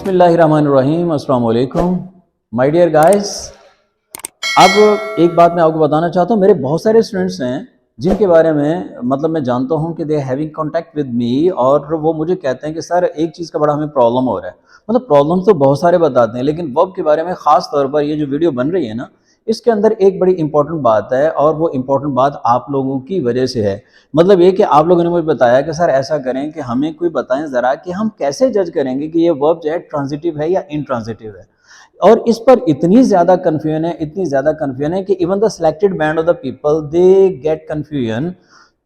बिस्मिल्लाहिर्रहमानिर्रहीम, अस्सलाम वालेकुम माय डियर गाइस। अब एक बात मैं आपको बताना चाहता हूँ, मेरे बहुत सारे स्टूडेंट्स हैं जिनके बारे में मतलब मैं जानता हूँ कि they having contact with me, और वो मुझे कहते हैं कि सर एक चीज़ का बड़ा हमें प्रॉब्लम हो रहा है। मतलब प्रॉब्लम तो बहुत सारे बताते हैं, लेकिन वर्ब के बारे में ख़ास तौर पर ये जो वीडियो बन रही है ना, इसके अंदर एक बड़ी इंपॉर्टेंट बात है, और वो इंपॉर्टेंट बात आप लोगों की वजह से है। मतलब ये कि आप लोगों ने मुझे बताया कि सर ऐसा करें कि हमें कोई बताएं ज़रा कि हम कैसे जज करेंगे कि ये वर्ब जो है ट्रांजिटिव है या इंट्रांजिटिव है। और इस पर इतनी ज़्यादा कन्फ्यूजन है, इतनी ज़्यादा कन्फ्यूजन है कि even the selected band of the people they get confusion.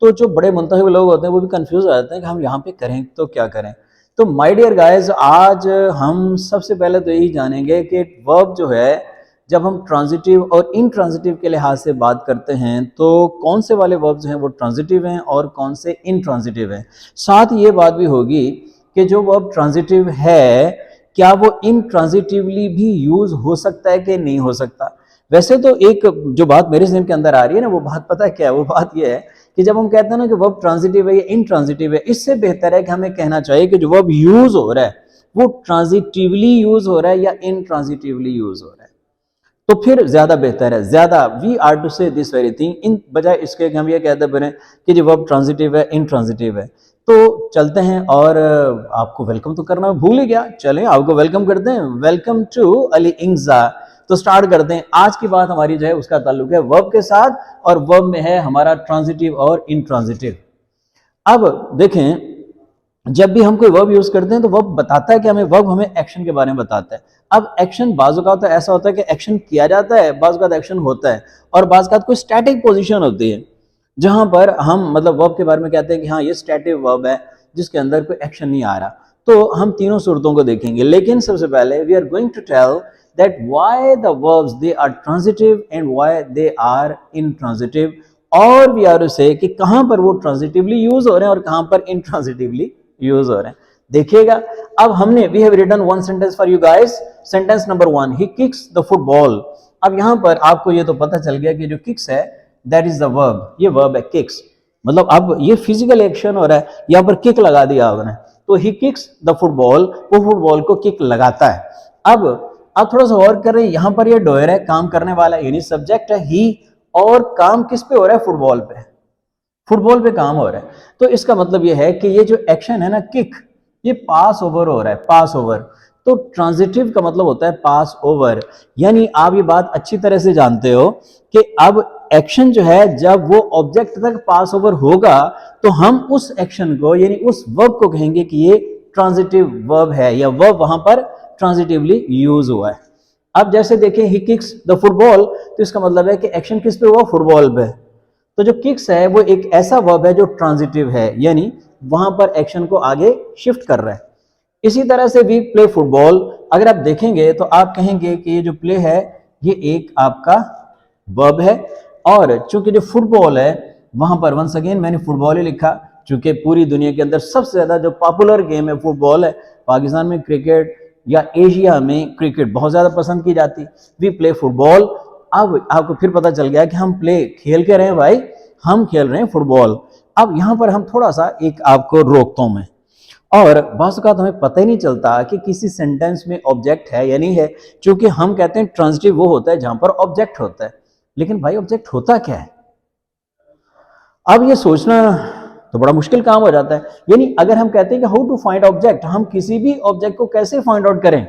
तो जो बड़े मुंतखब लोग होते हैं वो भी कंफ्यूज हो जाते हैं कि हम यहाँ पे करें तो क्या करें। तो माय डियर गाइस, आज हम सबसे पहले तो यही जानेंगे कि वर्ब जो है, जब हम ट्रांजिटिव और इनट्रांजिटिव के लिहाज से बात करते हैं तो कौन से वाले वर्ब्स हैं वो ट्रांजिटिव हैं और कौन से इनट्रांजिटिव हैं। साथ ये बात भी होगी कि जो वर्ब ट्रांजिटिव है क्या वो इनट्रांजिटिवली भी यूज हो सकता है कि नहीं हो सकता। वैसे तो एक जो बात मेरे ज़हन के अंदर आ रही है ना, वो बात पता है क्या है? वो बात ये है कि जब हम कहते हैं ना कि वर्ब ट्रांजिटिव है या इनट्रांजिटिव है, इससे बेहतर है कि हमें कहना चाहिए कि जो वर्ब यूज हो रहा है वो ट्रांजिटिवली यूज हो रहा है या इनट्रांजिटिवली यूज हो रहा है, तो फिर ज्यादा बेहतर है। ज्यादा वी आर टू से दिस वेरी थिंग, इन बजाय इसके कि हम ये कहते बने कि जो वर्ब ट्रांजिटिव है इनट्रांजिटिव है। तो चलते हैं, और आपको वेलकम तो करना भूल ही गया, चलें आपको वेलकम करते हैं। वेलकम टू अली इंग्जा। तो स्टार्ट करते हैं। आज की बात हमारी जो है उसका ताल्लुक है वर्ब के साथ, और वर्ब में है हमारा ट्रांजिटिव और इनट्रांजिटिव। अब देखें, जब भी हम कोई वर्ब यूज करते हैं तो वर्ब बताता है कि हमें, वर्ब हमें एक्शन के बारे में बताता है। अब एक्शन बाज़ औक़ात तो ऐसा होता है कि एक्शन किया जाता है, बाज़ औक़ात एक्शन होता है, और बाज़ औक़ात कोई स्टैटिक पोजीशन होती है जहां पर हम मतलब वर्ब के बारे में कहते हैं कि हाँ ये स्टैटिक वर्ब है जिसके अंदर कोई एक्शन नहीं आ रहा। तो हम तीनों सूरतों को देखेंगे, लेकिन सबसे पहले we are going to tell that why the verbs they are transitive and why they are intransitive, और वी आर से कि कहां पर वो ट्रांजिटिवली यूज हो रहे हैं और कहां पर इनट्रांजिटिवली यूज हो रहे हैं। देखिएगा, अब हमने we have written one sentence for you guys. Sentence number 1, he kicks the football. अब यहां पर आपको ये तो पता चल गया कि जो किक्स है दैट इज द वर्ब, ये वर्ब है किक्स। मतलब अब ये फिजिकल एक्शन हो रहा है, यहां पर किक लगा दिया आपने, तो ही किक्स द फुटबॉल, वो फुटबॉल को किक लगाता है। अब आप थोड़ा सा और कर रहे हैं, यहां पर ये डोयर है, काम करने वाला यानी सब्जेक्ट है ही, और काम किस पे हो रहा है? फुटबॉल पे, फुटबॉल पे काम हो रहा है। तो इसका मतलब यह है कि ये जो एक्शन है ना किक, ये पास ओवर हो रहा है, पास ओवर। तो ट्रांजिटिव का मतलब होता है पास ओवर, यानी आप ये बात अच्छी तरह से जानते हो कि अब एक्शन जो है जब वो ऑब्जेक्ट तक पास ओवर होगा तो हम उस एक्शन को यानी उस वर्ब को कहेंगे कि ये ट्रांजिटिव वर्ब है, या वर्ब वहां पर ट्रांजिटिवली यूज हुआ है। अब जैसे देखें ही किक्स द फुटबॉल, तो इसका मतलब है कि एक्शन किस पे हुआ? फुटबॉल पे। तो जो किक्स है वो एक ऐसा वर्ब है जो ट्रांजिटिव है, यानी वहां पर एक्शन को आगे शिफ्ट कर रहा है। इसी तरह से वी प्ले फुटबॉल, अगर आप देखेंगे तो आप कहेंगे कि ये जो प्ले है ये एक आपका वर्ब है, और चूंकि जो फुटबॉल है वहां पर वंस अगेन मैंने फुटबॉल ही लिखा, चूंकि पूरी दुनिया के अंदर सबसे ज्यादा जो पॉपुलर गेम है फुटबॉल है। पाकिस्तान में क्रिकेट या एशिया में क्रिकेट बहुत ज्यादा पसंद की जाती। We play football. अब आपको फिर पता चल गया कि हम प्ले खेल के रहे हैं भाई, हम खेल रहे हैं फुटबॉल। अब यहां पर हम थोड़ा सा एक आपको रोकता हूं मैं, और बात का हमें पता ही नहीं चलता कि किसी सेंटेंस में ऑब्जेक्ट है या नहीं है, क्योंकि हम कहते हैं ट्रांजिटिव वो होता है जहां पर ऑब्जेक्ट होता है, लेकिन भाई ऑब्जेक्ट होता क्या है? अब ये सोचना तो बड़ा मुश्किल काम हो जाता है। यानी अगर हम कहते हैं कि हाउ टू फाइंड ऑब्जेक्ट, हम किसी भी ऑब्जेक्ट को कैसे फाइंड आउट करें,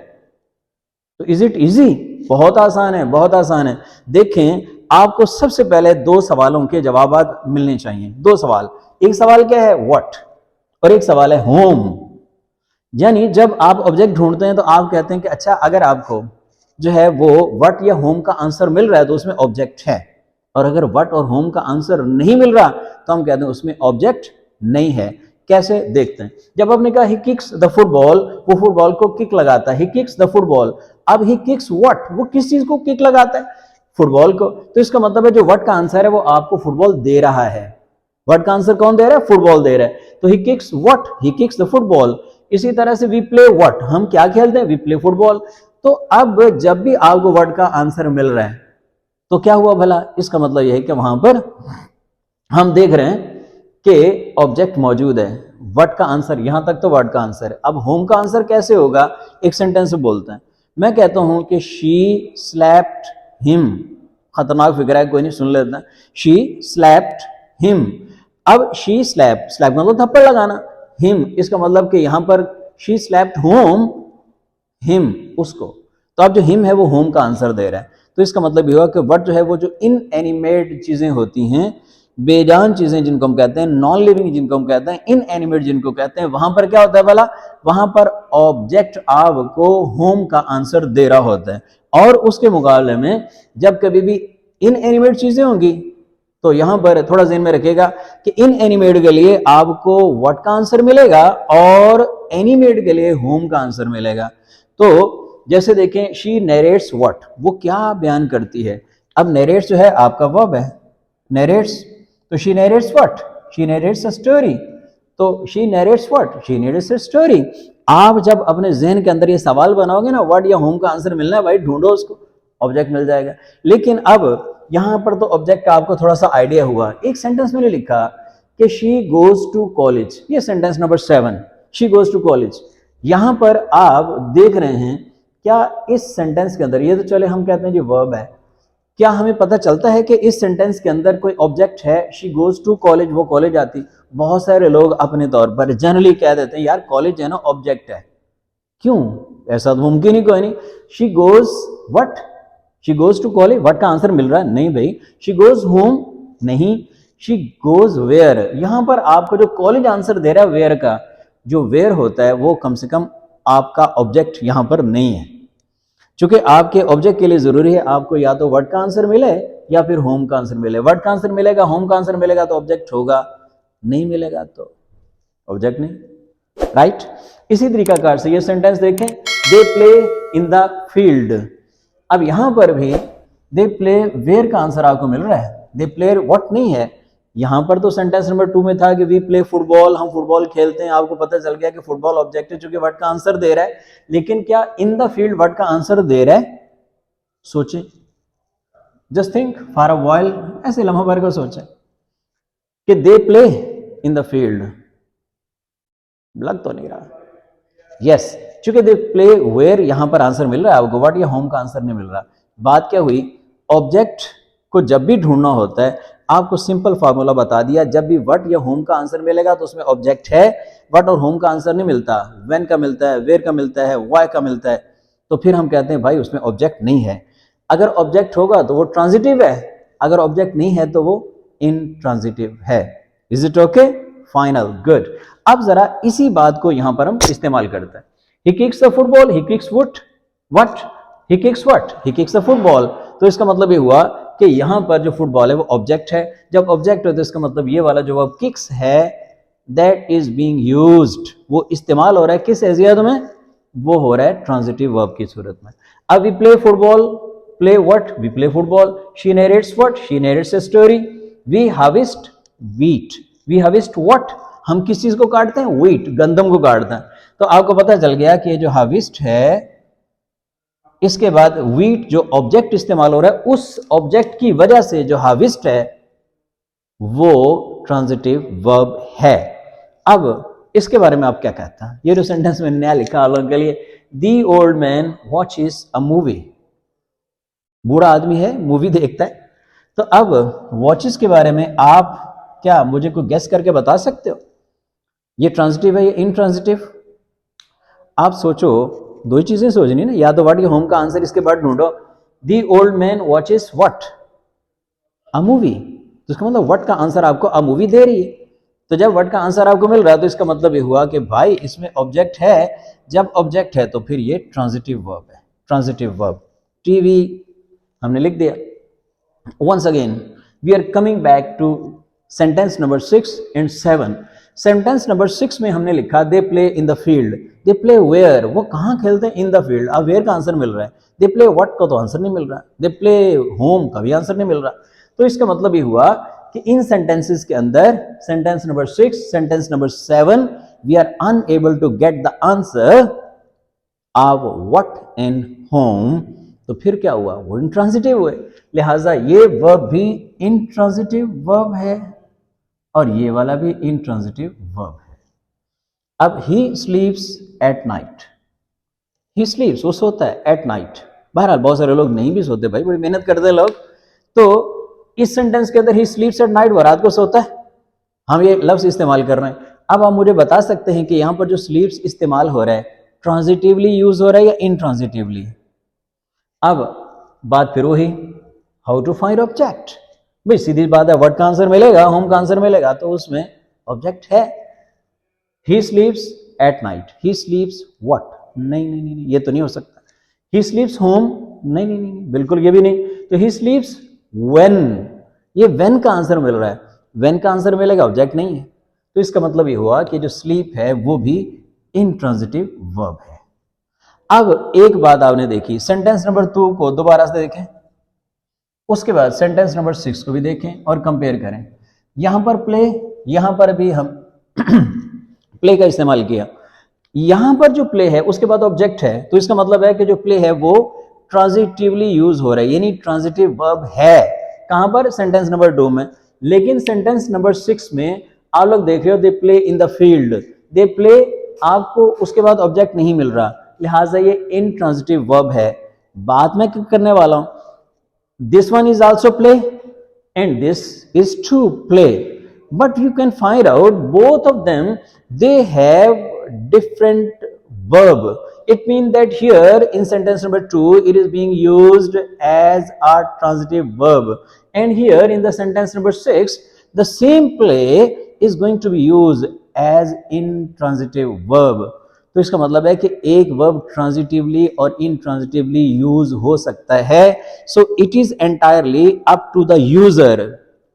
तो इज इट इजी? बहुत आसान है, बहुत आसान है। देखें, आपको सबसे पहले दो सवालों के जवाब मिलने चाहिए। दो सवाल, एक सवाल क्या है? व्हाट, और एक सवाल है होम। यानी जब आप ऑब्जेक्ट ढूंढते हैं तो आप कहते हैं कि अच्छा अगर आपको जो है वो व्हाट या होम का आंसर मिल रहा है तो उसमें ऑब्जेक्ट है, और अगर व्हाट और होम का आंसर नहीं मिल रहा तो हम कहते हैं उसमें ऑब्जेक्ट नहीं है। कैसे? देखते हैं। जब आपने कहा ही किक्स द फुटबॉल, वो फुटबॉल को किक लगाता है, ही किक्स द फुटबॉल। अब ही किक्स व्हाट, वो किस चीज को किक लगाता है? फुटबॉल को। तो इसका मतलब है जो व्हाट का आंसर है वो आपको फुटबॉल दे रहा है। व्हाट का आंसर कौन दे रहा है? फुटबॉल दे रहा है। तो he kicks what, he kicks the football. इसी तरह से वी प्ले व्हाट, हम क्या खेलते हैं? We play football. तो अब जब भी आपको व्हाट का आंसर मिल रहा है तो क्या हुआ भला? इसका मतलब यह है कि वहां पर हम देख रहे हैं कि ऑब्जेक्ट मौजूद है। व्हाट का आंसर, यहां तक तो व्हाट का आंसर है। अब होम का आंसर कैसे होगा, एक सेंटेंस से बोलते हैं। मैं कहता हूं कि शी स्लैप्ड हिम, खतरनाक फिक्र है, कोई नहीं, सुन लेते हैं। She slapped him. अब शी स्लैप, स्लैप मतलब थप्पड़ लगाना, हिम इसका मतलब कि यहां पर शी स्लैप्ड होम हिम, उसको। तो अब जो हिम है वो होम का आंसर दे रहा है। तो इसका मतलब ये हुआ कि व्हाट जो है वो जो इनएनिमेट चीजें होती हैं, बेजान चीजें जिनको हम कहते हैं, नॉन लिविंग जिनको हम कहते हैं, इनएनिमेट जिनको कहते हैं, वहां पर क्या होता है भला, वहां पर ऑब्जेक्ट आपको होम का आंसर दे रहा होता है। और उसके मुकाबले में जब कभी भी इनएनिमेट चीजें होंगी तो यहां पर थोड़ा ध्यान में रखिएगा कि इनएनिमेट के लिए आपको व्हाट का आंसर मिलेगा और एनिमेट के लिए होम का आंसर मिलेगा। तो जैसे देखें, शी नरेट्स व्हाट, वो क्या बयान करती है। अब नरेट्स जो है आपका वर्ब है, नरेट्स, तो she narrates what, she narrates a story. तो she narrates what, she narrates a story. आप जब अपने जहन के अंदर ये सवाल बनाओगे ना, व्हाट या होम का आंसर मिलना है, भाई ढूंढो उसको, ऑब्जेक्ट मिल जाएगा। लेकिन अब यहां पर तो ऑब्जेक्ट का आपको थोड़ा सा आइडिया हुआ। एक सेंटेंस मैंने लिखा कि शी गोज टू कॉलेज, ये sentence number 7, she goes to college. यहां पर आप देख रहे हैं क्या इस सेंटेंस के अंदर, ये तो चले हम कहते हैं जी वर्ब है, क्या हमें पता चलता है कि इस सेंटेंस के अंदर कोई ऑब्जेक्ट है। शी गोज टू कॉलेज, वो कॉलेज आती। बहुत सारे लोग अपने तौर पर जनरली कह देते हैं यार कॉलेज है ना ऑब्जेक्ट है, क्यों, ऐसा तो मुमकिन ही कोई नहीं। She goes what, she goes to college, what का आंसर मिल रहा है, नहीं भाई। शी गोज होम, नहीं। शी गोज वेयर, यहां पर आपको जो कॉलेज आंसर दे रहा है वेयर का, जो वेयर होता है वो कम से कम आपका ऑब्जेक्ट यहां पर नहीं है। चूंकि आपके ऑब्जेक्ट के लिए जरूरी है आपको या तो व्हाट का आंसर मिले या फिर होम का आंसर मिले। व्हाट का आंसर मिलेगा, होम का आंसर मिलेगा तो ऑब्जेक्ट होगा, नहीं मिलेगा तो ऑब्जेक्ट नहीं, राइट। इसी तरीकाकार से ये सेंटेंस देखें, दे प्ले इन द फील्ड। अब यहां पर भी दे प्ले वेयर का आंसर आपको मिल रहा है, दे प्ले व्हाट नहीं है। यहां पर तो सेंटेंस नंबर 2 में था कि वी प्ले फुटबॉल, हम फुटबॉल खेलते हैं, आपको पता चल गया कि फुटबॉल ऑब्जेक्ट है चूंकि व्हाट का आंसर दे रहा है। लेकिन क्या इन द फील्ड व्हाट का आंसर दे रहा है, सोचें, just think for a while, ऐसे लम्हा भर को सोचें कि दे प्ले इन द फील्ड, लग तो नहीं रहा। यस, चूंकि दे प्ले वेयर यहां पर आंसर मिल रहा है आपको, व्हाट या होम का आंसर नहीं मिल रहा। बात क्या हुई, ऑब्जेक्ट को जब भी ढूंढना होता है आपको सिंपल फार्मूला बता दिया, जब भी व्हाट या होम का आंसर मिलेगा तो उसमें ऑब्जेक्ट है। व्हाट और होम का आंसर नहीं मिलता, व्हेन का मिलता है, वेयर का मिलता है, व्हाई का मिलता है, तो फिर हम कहते हैं भाई उसमें ऑब्जेक्ट नहीं है। अगर ऑब्जेक्ट होगा तो वो ट्रांजिटिव है, अगर ऑब्जेक्ट नहीं है तो वो इनट्रांजिटिव है। Is it okay, final, good. अब जरा इसी बात को यहां पर हम इस्तेमाल करते हैं। He kicks the football, he kicks what, he kicks what, he kicks the football. तो इसका मतलब ये हुआ कि यहां पर जो फुटबॉल है वो ऑब्जेक्ट है। जब ऑब्जेक्ट है तो इसका मतलब ये वाला जो वर्ब किक्स है दैट इज बीइंग यूज्ड, वो इस्तेमाल हो रहा है किस एजियत में, वो हो रहा है ट्रांजिटिव वर्ब की सूरत में। अब we play football, play what, we play football. She narrates what, she narrates a story. We harvest wheat, we harvest what, हम किस चीज को काटते हैं, व्हीट, गंदम को काटते हैं। तो आपको पता चल गया कि ये जो हार्वेस्ट है, इसके बाद व्हीट जो ऑब्जेक्ट इस्तेमाल हो रहा है, उस ऑब्जेक्ट की वजह से जो हार्वेस्ट है वो ट्रांजिटिव वर्ब है। अब इसके बारे में आप क्या कहते हैं, ये जो सेंटेंस में नया लिखा आप लोगों के लिए, the old man watches a movie, बूढ़ा आदमी है मूवी देखता है। तो अब वॉचेस के बारे में आप क्या मुझे कोई गेस करके बता सकते हो, ये ट्रांजिटिव है या इनट्रांजिटिव। आप सोचो, दो ही चीजें सोचनी ना, या तो व्हाट या होम का आंसर इसके बाद ढूंढो। The old man watches what, a movie, तो इसका मतलब व्हाट का आंसर आपको अ मूवी दे रही है। तो जब व्हाट का आंसर आपको मिल रहा है तो इसका मतलब ये हुआ कि भाई इसमें ऑब्जेक्ट है। जब ऑब्जेक्ट है तो फिर ये ट्रांजिटिव वर्ब है, ट्रांजिटिव वर्ब। टीवी हमने लिख दिया। once again we are coming back to sentence number 6 and 7। Sentence number 6 में हमने लिखा they play in the field, they play where, वो कहाँ खेलते हैं, इन द फील्ड। अब वेयर का आंसर मिल रहा है, दे प्ले व्हाट का तो आंसर नहीं मिल रहा, दे प्ले होम का भी आंसर नहीं मिल रहा। तो इसका मतलब ये हुआ कि इन सेंटेंसेस के अंदर, sentence number 6, sentence number 7, we are unable to get the answer of what and home. तो फिर क्या हुआ, वो इंट्रांजिटिव हुए। लिहाजा ये वर्ब भी इंट्रांजिटिव वर्ब है और ये वाला भी इंट्रांजिटिव वर्ब है। अब ही स्लीप्स एट नाइट, ही स्लीप्स वो सोता है एट नाइट। बहरहाल बहुत सारे लोग नहीं भी सोते भाई, बड़ी मेहनत करते हैं लोग। तो इस सेंटेंस के अंदर ही स्लीप्स एट नाइट, वो रात को सोता है, हम ये लफ्ज इस्तेमाल कर रहे हैं। अब आप मुझे बता सकते हैं कि यहां पर जो स्लीप्स इस्तेमाल हो रहा है ट्रांजिटिवली यूज हो रहा है या इनट्रांजिटिवली। अब बात फिर वही, हाउ टू फाइंड ऑब्जेक्ट। भाई सीधी बात है, व्हाट का आंसर मिलेगा, होम का आंसर मिलेगा, तो उसमें ऑब्जेक्ट है। He sleeps at night, he sleeps what, नहीं नहीं नहीं, ये तो नहीं हो सकता। ही स्लीप्स होम, नहीं नहीं नहीं, बिल्कुल ये भी नहीं। तो ही स्लीप्स व्हेन, ये व्हेन का आंसर मिल रहा है, व्हेन का आंसर मिलेगा, ऑब्जेक्ट नहीं है। तो इसका मतलब ये हुआ कि जो स्लीप है वो भी इंट्रांजिटिव वर्ब है। अब एक बात आपने देखी, सेंटेंस नंबर 2 को दोबारा से देखें, उसके बाद सेंटेंस नंबर 6 को भी देखें और कंपेयर करें। यहां पर प्ले, यहां पर भी हम प्ले का इस्तेमाल किया। यहां पर जो प्ले है उसके बाद ऑब्जेक्ट है, तो इसका मतलब है कि जो प्ले है वो ट्रांजिटिवली यूज हो रहा है, यानी ट्रांजिटिव वर्ब है। कहां पर, सेंटेंस नंबर 2 में। लेकिन सेंटेंस नंबर 6 में आप लोग देख रहे हो, दे play in the field, they play, आपको उसके बाद ऑब्जेक्ट नहीं मिल रहा, लिहाजा ये इनट्रांजिटिव वर्ब है। बात मैं करने वाला हूं, this one is also play and this is to play, but you can find out both of them, they have different verb. It means that here in sentence number 2 it is being used as a transitive verb, and here in the sentence number 6 the same play is going to be used as intransitive verb. तो इसका मतलब है कि एक verb transitively और intransitively use हो सकता है। So it is entirely up to the user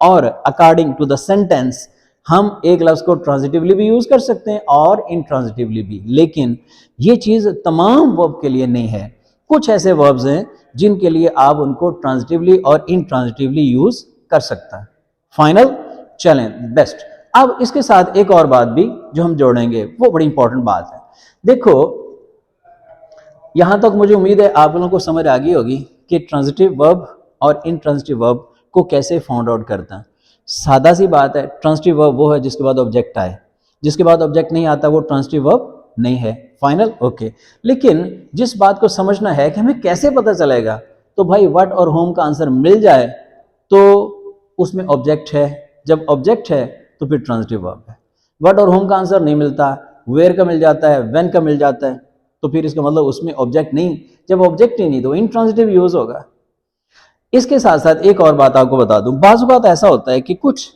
और अकॉर्डिंग टू द सेंटेंस हम एक लफ्ज को ट्रांजिटिवली भी यूज कर सकते हैं और इनट्रांजिटिवली भी, लेकिन ये चीज तमाम वर्ब के लिए नहीं है। कुछ ऐसे वर्ब्स हैं जिनके लिए आप उनको ट्रांजिटिवली और इनट्रांजिटिवली यूज कर सकता है। फाइनल, चलें बेस्ट। अब इसके साथ एक और बात भी जो हम जोड़ेंगे, वो बड़ी इंपॉर्टेंट बात है। देखो यहां तक मुझे उम्मीद है आप लोगों को समझ आ गई होगी कि ट्रांजिटिव वर्ब और इनट्रांजिटिव वर्ब को कैसे फाउंड आउट करता है। सादा सी बात है, ट्रांजिटिव वर्ब वो है जिसके बाद ऑब्जेक्ट आए, जिसके बाद ऑब्जेक्ट नहीं आता वो ट्रांजिटिव वर्ब नहीं है। Final, okay. लेकिन जिस बात को समझना है कि हमें कैसे पता चलेगा, तो भाई व्हाट और होम का आंसर मिल जाए तो उसमें ऑब्जेक्ट है, जब ऑब्जेक्ट है तो फिर ट्रांजिटिव वर्ब है। व्हाट और होम का आंसर नहीं मिलता, वेयर का मिल जाता है, व्हेन का मिल जाता है, तो फिर इसका मतलब उसमें ऑब्जेक्ट नहीं, जब ऑब्जेक्ट ही नहीं तो इनट्रांजिटिव यूज होगा। इसके साथ साथ एक और बात आपको बता दूं, बाज़ बात ऐसा होता है कि कुछ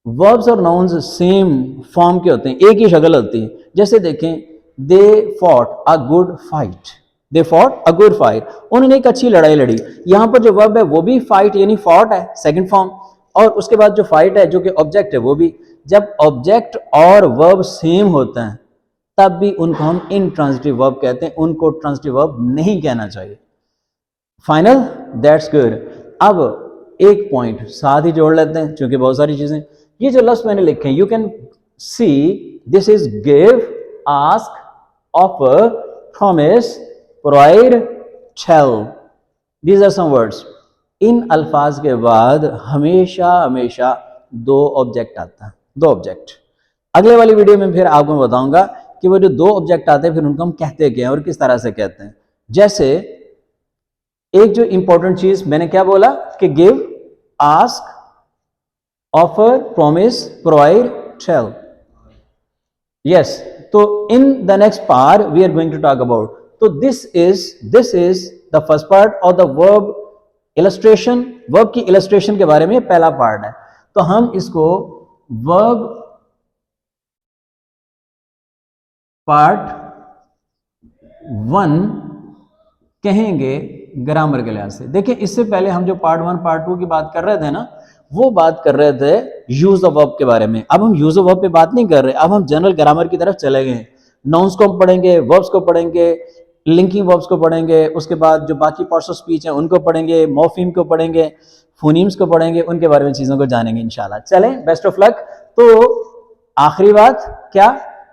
वर्ब्स और नाउन्स सेम फॉर्म के होते हैं, एक ही शक्ल होती है। जैसे देखें, they fought a good fight, they fought a good fight, उन्होंने एक अच्छी लड़ाई लड़ी। यहां पर जो वर्ब है वो भी फाइट यानी फॉट है, सेकंड फॉर्म, और उसके बाद जो फाइट है जो कि ऑब्जेक्ट है वो भी। जब ऑब्जेक्ट और वर्ब सेम होते हैं तब भी उनको हम इनट्रांजिटिव वर्ब कहते हैं, उनको ट्रांजिटिव वर्ब नहीं कहना चाहिए। Final, that's good. अब एक पॉइंट साथ ही जोड़ लेते हैं क्योंकि बहुत सारी चीजें, ये जो लफ्ज मैंने लिखे हैं, you can see this is give, ask, offer, promise, provide, tell, these are some words. इन अल्फाज के बाद हमेशा हमेशा दो ऑब्जेक्ट आता है, दो ऑब्जेक्ट। अगले वाली वीडियो में फिर आपको बताऊंगा कि वो जो दो ऑब्जेक्ट आते हैं फिर उनको हम कहते क्या हैं और किस तरह से कहते हैं। जैसे एक जो इंपॉर्टेंट चीज मैंने क्या बोला कि give, ask, offer, promise, provide, tell. Yes, तो in the next part we are going to talk about, तो this is the first part और द वर्ब इलस्ट्रेशन, वर्ब की इलस्ट्रेशन के बारे में पहला पार्ट है। तो हम इसको वर्ब पार्ट 1 कहेंगे ग्रामर के लिहाज से। देखिए इससे पहले हम जो पार्ट 1 पार्ट 2 की बात कर रहे थे ना, वो बात कर रहे थे यूज ऑफ वर्ब के बारे में। अब हम यूज ऑफ वर्ब पे बात नहीं कर रहे, अब हम जनरल ग्रामर की तरफ चले गए। नाउन्स को पढ़ेंगे, वर्ब्स को पढ़ेंगे, लिंकिंग वर्ब्स को पढ़ेंगे, उसके बाद जो बाकी पार्ट्स ऑफ स्पीच है उनको पढ़ेंगे, मॉर्फीम को पढ़ेंगे, फोनीम्स को पढ़ेंगे, उनके बारे में चीजों को जानेंगे इंशाल्लाह। चलें, बेस्ट ऑफ लक। तो आखिरी बात क्या,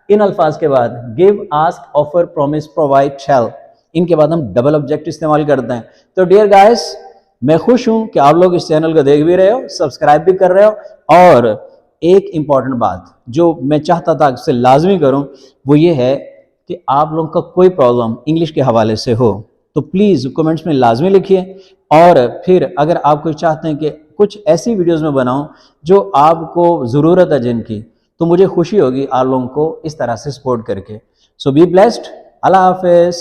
इन अल्फाज के बाद give, ask, offer, promise, provide, tell, इनके बाद हम डबल ऑब्जेक्ट इस्तेमाल करते हैं। तो डियर गाइस, मैं खुश हूं कि आप लोग इस चैनल को देख भी रहे हो, सब्सक्राइब भी कर रहे हो और एक इम्पॉर्टेंट बात जो मैं चाहता था आपसे लाजमी करूं, वो ये है कि आप लोगों का कोई प्रॉब्लम इंग्लिश के हवाले से हो तो प्लीज़ कमेंट्स में लाजमी लिखिए। और फिर अगर आप कोई चाहते हैं कि कुछ ऐसी वीडियोस में बनाऊं जो आपको ज़रूरत है जिनकी, तो मुझे खुशी होगी आप लोगों को इस तरह से सपोर्ट करके। सो बी ब्लेस्ड। अल्लाह हाफिज़।